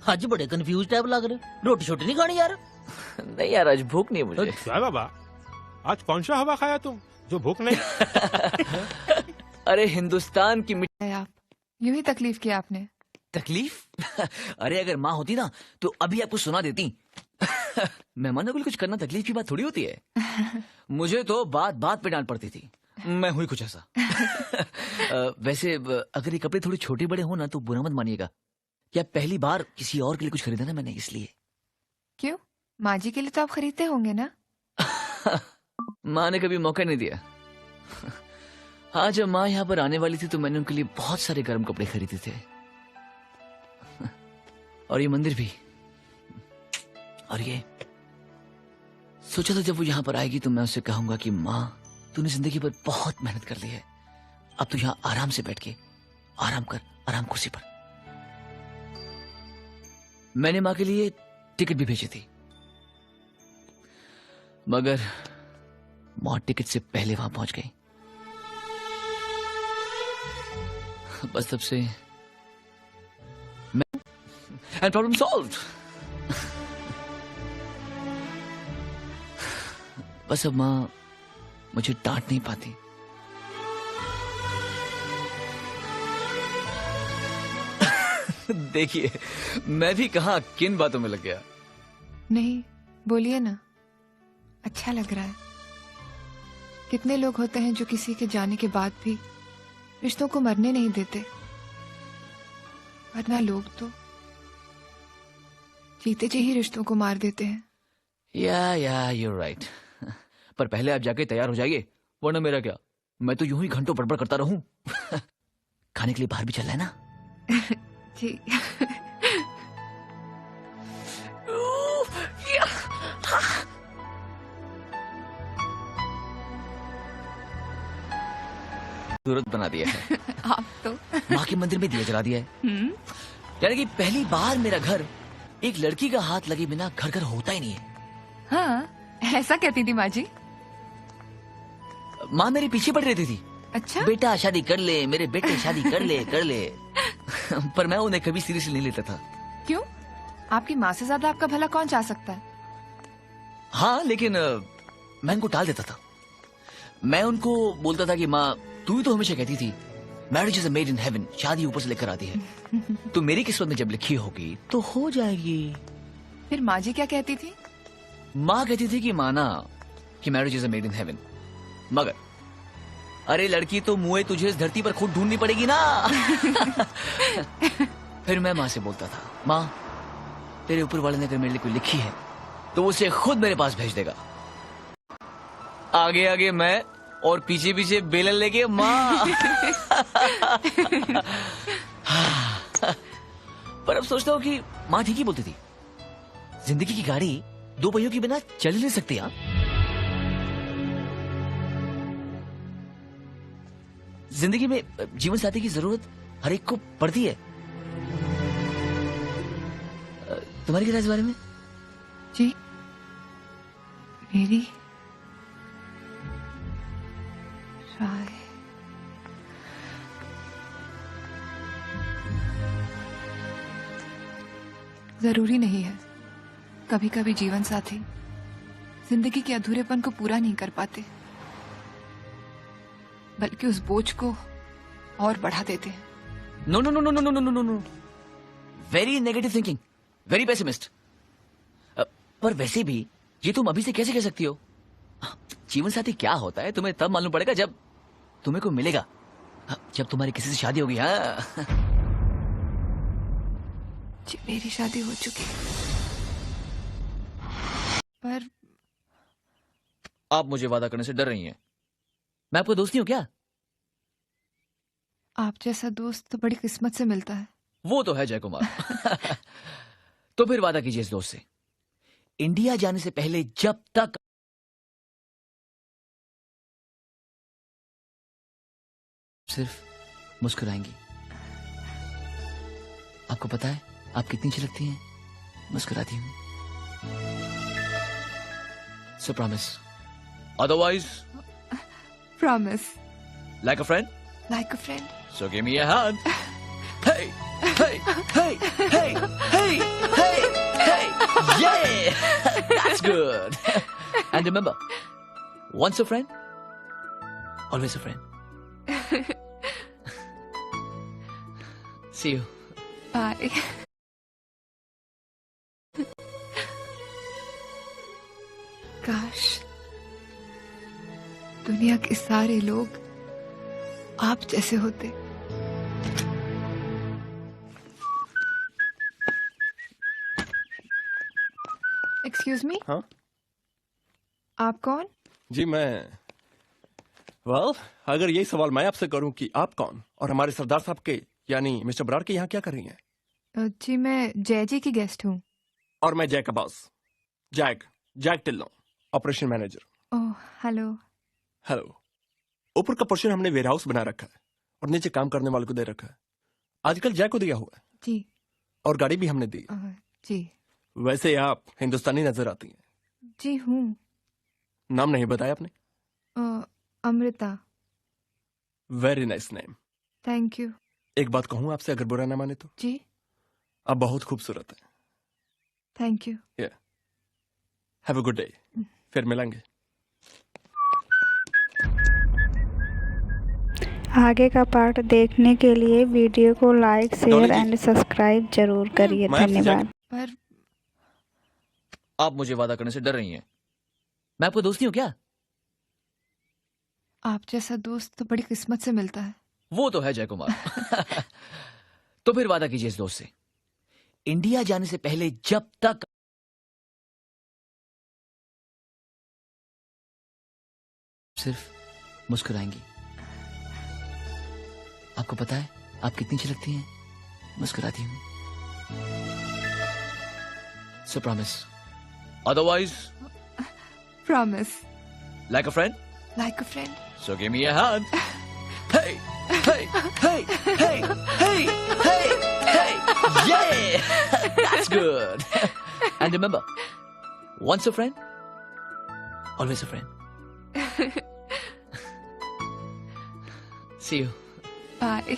आज बड़े confuse type लग रहे, रोटी छोटी नहीं खानी यार? नहीं यार, आज भूख नहीं है मुझे। क्या बाबा, आज कौन सा हवा खाया तुम जो भूख नहीं? अरे हिंदुस्तान की मिट्टी। आप यूं ही तकलीफ किया आपने। तकलीफ? अरे अगर माँ होती ना तो अभी आपको सुना देती। मेहमानों के लिए कुछ करना तकलीफ की बात थोड़ी होती है। मुझे तो बात बात पे डांट पड़ती थी। मैं हुई कुछ ऐसा। वैसे अगर ये कपड़े थोड़े छोटे बड़े हो ना तो बुरा मत मानिएगा। क्या पहली बार किसी और के लिए कुछ खरीदा ना मैंने, इसलिए। क्यों? माँ जी के लिए तो आप खरीदते होंगे ना? माँ ने कभी मौका नहीं दिया। हाँ, जब माँ यहाँ पर आने वाली थी तो मैंने उनके लिए बहुत सारे गर्म कपड़े खरीदे थे। और ये मंदिर भी। और ये सोचा था जब वो यहाँ पर आएगी तो मैं उससे कहूंगा कि माँ, तूने जिंदगी पर बहुत मेहनत कर ली है, अब तू यहाँ आराम से बैठ के आराम कर, आराम कुर्सी पर। मैंने माँ के लिए टिकट भी भेजी थी, मगर माँ टिकट से पहले वहां पहुंच गई। बस तब से मैं एंड प्रॉब्लम सॉल्व्ड। बस अब माँ मुझे डांट नहीं पाती। देखिए, मैं भी कहाँ किन बातों में लग गया। नहीं, बोलिए ना, अच्छा लग रहा है। कितने लोग होते हैं जो किसी के जाने के बाद भी रिश्तों को मरने नहीं देते, वरना लोग तो जीते जी ही रिश्तों को मार देते हैं। या you're right। पर पहले आप जाके तैयार हो जाइए, वरना मेरा क्या, मैं तो यूं ही घंटों बड़बड़ करता रहूं। खाने के लिए बाहर भी चल रहा है ना? जी। सूरत बना दिया है। आप तो माँ के मंदिर में दिया जला दिया है। यानी कि पहली बार मेरा घर एक लड़की का हाथ लगे बिना घर घर होता ही नहीं है। हाँ, ऐसा कहती थी माँ जी। माँ मेरे पीछे पड़ रहती थी। अच्छा? बेटा शादी कर ले, मेरे बेटे शादी कर ले कर ले। पर मैं उन्हें कभी सीरियसली नहीं लेता था। क्यों? आपकी माँ से ज्यादा आपका भला कौन चाह सकता है? हाँ, लेकिन मैं उनको टाल देता था। मैं उनको बोलता था कि माँ, तू ही तो हमेशा कहती थी marriage is a made in heaven, शादी ऊपर से लेकर आती है। तो मेरी किस्मत में जब लिखी होगी तो हो जाएगी। फिर माँ जी क्या कहती थी? माँ कहती थी कि माना कि marriage is a made in heaven, मगर अरे लड़की तो मुए तुझे इस धरती पर खुद ढूंढनी पड़ेगी ना। फिर मैं माँ से बोलता था, माँ तेरे ऊपर वाले ने अगर मेरे लिए कोई लिखी है तो उसे खुद मेरे पास भेज देगा। आगे आगे मैं और पीछे पीछे बेलन लेके माँ। पर अब सोचता हूँ कि माँ ठीक ही बोलती थी। जिंदगी की गाड़ी दो पहियों के बिना चल ही नहीं सकती। यार जिंदगी में जीवन साथी की जरूरत हर एक को पड़ती है। तुम्हारी क्या राय इस बारे में? जी, मेरी राय जरूरी नहीं है। कभी कभी जीवन साथी जिंदगी के अधूरेपन को पूरा नहीं कर पाते, बल्कि उस बोझ को और बढ़ा देते हैं। No no no no no no no no no, very negative thinking, very pessimist. पर वैसे भी ये तुम अभी से कैसे कह सकती हो? जीवन साथी क्या होता है तुम्हें तब मालूम पड़ेगा जब तुम्हें को मिलेगा, जब तुम्हारी किसी से शादी होगी। हाँ, जी मेरी शादी हो चुकी है, पर आप मुझे वादा करने से डर रही हैं। मैं आपको दोस्ती हूँ क्या? आप जैसा दोस्त तो बड़ी किस्मत से मिलता है। वो तो है जय कुमार। तो फिर वादा कीजिए इस दोस्त से, इंडिया जाने से पहले जब तक सिर्फ मुस्कुराएंगी। आपको पता है आप कितनी अच्छी लगती हैं मुस्कुराती हूँ। So promise, otherwise promise. like a friend? Like a friend. So give me a hand. Hey, hey, hey, hey, hey. And remember, once a friend, always a friend. See you. Bye. काश दुनिया के सारे लोग आप जैसे होते। Excuse me, हाँ आप कौन? जी मैं अगर यही सवाल मैं आपसे करूं कि आप कौन और हमारे सरदार साहब के यानी मिस्टर बराड़ के यहाँ क्या कर रही हैं? जी मैं जय जी की गेस्ट हूँ। और मैं जैक का boss, Jack Tillo, operation manager. Oh hello. Hello. ऊपर का पोर्शन हमने वेयर हाउस बना रखा है और नीचे काम करने वालों को दे रखा है। आजकल जैक को दिया हुआ है जी। और गाड़ी भी हमने दी। जी। वैसे आप हिंदुस्तानी नजर आती हैं। जी हूँ। नाम नहीं बताया आपने? Amrita. Very nice name. Thank you. एक बात कहूँ आपसे, अगर बुरा ना माने तो? जी। आप बहुत खूबसूरत हैं। Thank you. Have a good day. फिर मिलेंगे। आगे का पार्ट देखने के लिए वीडियो को like, share Dolly ji. And subscribe जरूर करिए। मैं आपसे धन्यवाद। पर आप मुझे वादा करने से डर रही हैं? मैं आपको दोस्त नहीं हूं क्या? आप जैसा दोस्त तो बड़ी किस्मत से मिलता है। वो तो है जय कुमार। तो फिर वादा कीजिए इस दोस्त से, इंडिया जाने से पहले जब तक सिर्फ मुस्कुराएंगी। आपको पता है आप कितनी अच्छी लगती हैं मुस्कुराती हूं। So promise, otherwise promise. Like a friend. Like a friend. So give me a hand. Hey, hey, hey, hey, hey, hey, hey. Yeah, that's good. And remember, once a friend, always a friend. See you. Bye.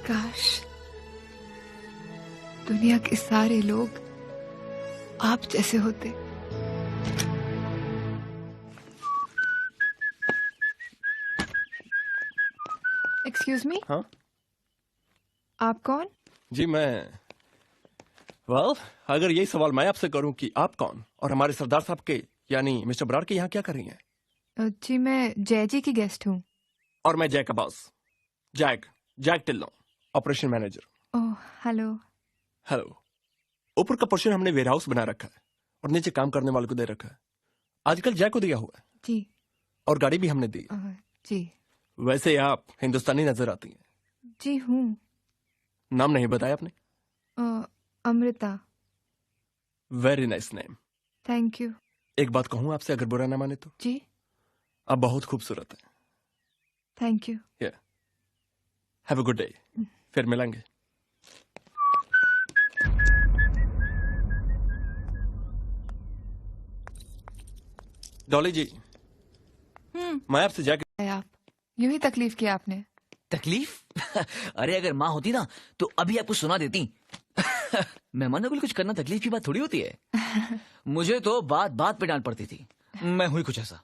काश दुनिया के सारे लोग आप जैसे होते। Excuse me, हाँ आप कौन? जी मैं अगर यही सवाल मैं आपसे करूं कि आप कौन और हमारे सरदार साहब के यानी मिस्टर बराड़ के यहाँ क्या कर रही हैं? जी मैं जय जी की गेस्ट हूँ। और मैं जैक का boss, Jack Tillo, operation manager. Oh hello. Hello. ऊपर का पोर्शन हमने वेयर हाउस बना रखा है और नीचे काम करने वालों को दे रखा है। आजकल जैक को दिया हुआ है जी। और गाड़ी भी हमने दी। जी। वैसे आप हिंदुस्तानी नजर आती हैं। जी हूँ। नाम नहीं बताया आपने? Amrita. Very nice name. Thank you. एक बात कहूँ आपसे, अगर बुरा ना माने तो? जी। आप बहुत खूबसूरत हैं। Thank you. Have a good day. फिर मिलेंगे। डॉली जी, मैं आपसे जैक। आप यूं ही तकलीफ किया आपने। तकलीफ? अरे अगर माँ होती ना तो अभी आपको सुना देती। मेहमानों को कुछ करना तकलीफ की बात थोड़ी होती है। मुझे तो बात बात पे डांट पड़ती थी। मैं हुई कुछ ऐसा।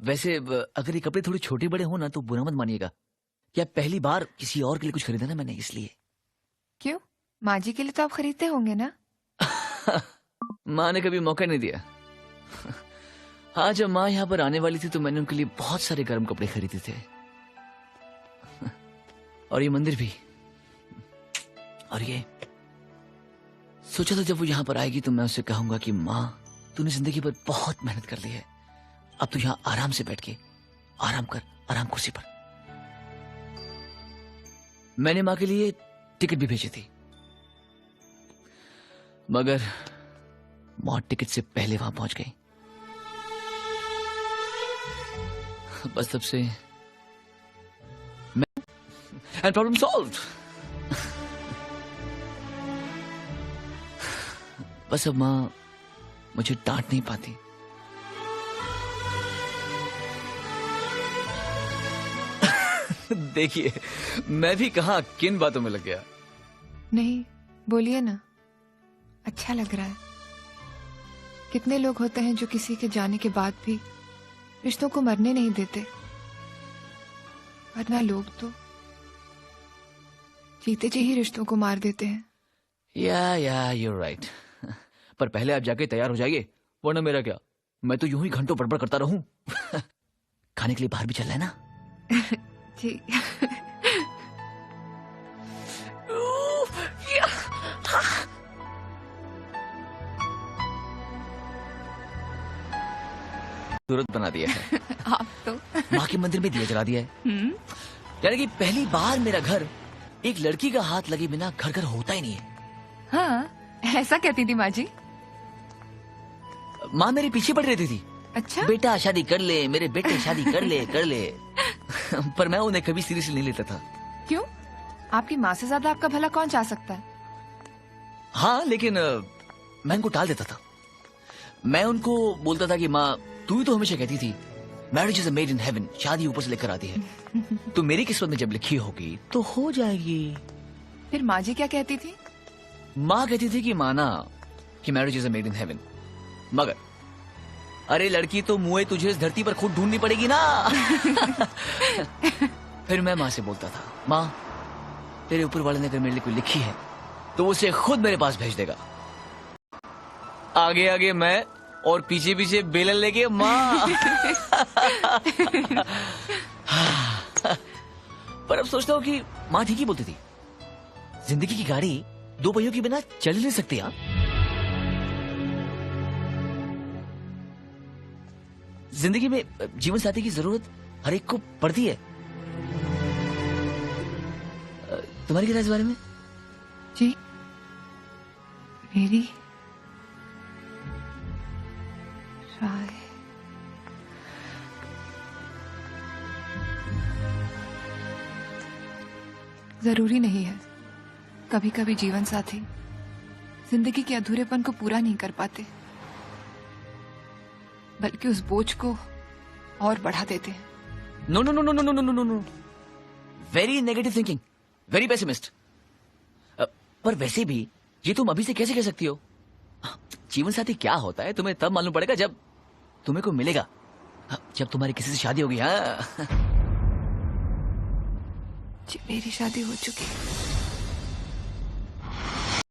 वैसे अगर ये कपड़े थोड़े छोटे बड़े हो ना तो बुरा मत मानिएगा। क्या पहली बार किसी और के लिए कुछ खरीदा ना मैंने, इसलिए। क्यों? माँ जी के लिए तो आप खरीदते होंगे ना? माँ ने कभी मौका नहीं दिया। हाँ, जब माँ यहाँ पर आने वाली थी तो मैंने उनके लिए बहुत सारे गर्म कपड़े खरीदे थे। और ये मंदिर भी। और ये सोचा था जब वो यहाँ पर आएगी तो मैं उससे कहूंगा कि माँ, तूने जिंदगी पर बहुत मेहनत कर ली है, अब तू यहाँ आराम से बैठ के आराम कर, आराम कुर्सी पर। मैंने माँ के लिए टिकट भी भेजी थी, मगर माँ टिकट से पहले वहां पहुंच गई। बस तब से मैं एंड प्रॉब्लम सॉल्व्ड। बस अब माँ मुझे डांट नहीं पाती। देखिए, मैं भी कहा किन बातों में लग गया। नहीं, बोलिए ना, अच्छा लग रहा है। कितने लोग होते हैं जो किसी के जाने के बाद भी रिश्तों को मरने नहीं देते, वरना लोग तो जीते जी ही रिश्तों को मार देते हैं। या you're राइट। पर पहले आप जाके तैयार हो जाइए, वरना मेरा क्या, मैं तो यूं ही घंटों बड़बड़ करता रहूं। खाने के लिए बाहर भी चल रहा है ना? जी। सूरत बना दिया है। आप तो माँ के मंदिर में दिया जला दिया है। यानी कि पहली बार मेरा घर एक लड़की का हाथ लगे बिना घर घर होता ही नहीं है। हाँ, ऐसा कहती थी माँ जी। माँ मेरे पीछे पड़ रहती थी, अच्छा, बेटा शादी कर ले, मेरे बेटे शादी कर ले कर ले। पर मैं उन्हें कभी सीरियसली नहीं लेता था। क्यों? आपकी माँ से ज्यादा आपका भला कौन चाह सकता है? हाँ, लेकिन मैं उनको टाल देता था। मैं उनको बोलता था कि माँ, तू ही तो हमेशा कहती थी marriage is a made in heaven, शादी ऊपर से लेकर आती है। तो मेरी किस्मत में जब लिखी होगी तो हो जाएगी। फिर माँ जी क्या कहती थी? माँ कहती थी कि माना कि marriage is a made in heaven, मगर अरे लड़की तो मुए तुझे इस धरती पर खुद ढूंढनी पड़ेगी ना। फिर मैं माँ से बोलता था, माँ तेरे ऊपर वाले ने अगर मेरे लिए कोई लिखी है तो उसे खुद मेरे पास भेज देगा। आगे आगे मैं और पीछे पीछे बेलन लेके माँ। पर अब सोचता हूँ कि माँ ठीक ही बोलती थी। जिंदगी की गाड़ी दो पहियों के बिना चल ही नहीं सकती। हाँ, जिंदगी में जीवन साथी की जरूरत हर एक को पड़ती है। तुम्हारी क्या राय इस बारे में? जी, मेरी राय जरूरी नहीं है। कभी कभी जीवन साथी जिंदगी के अधूरेपन को पूरा नहीं कर पाते, बल्कि उस बोझ को और बढ़ा देते हैं। No no no no no no no no no, very negative thinking, very pessimist. पर वैसे भी ये तुम अभी से कैसे कह सकती हो? जीवन साथी क्या होता है तुम्हें तब मालूम पड़ेगा जब तुम्हें को मिलेगा, जब तुम्हारी किसी से शादी होगी। हाँ, जी, मेरी शादी हो चुकी है।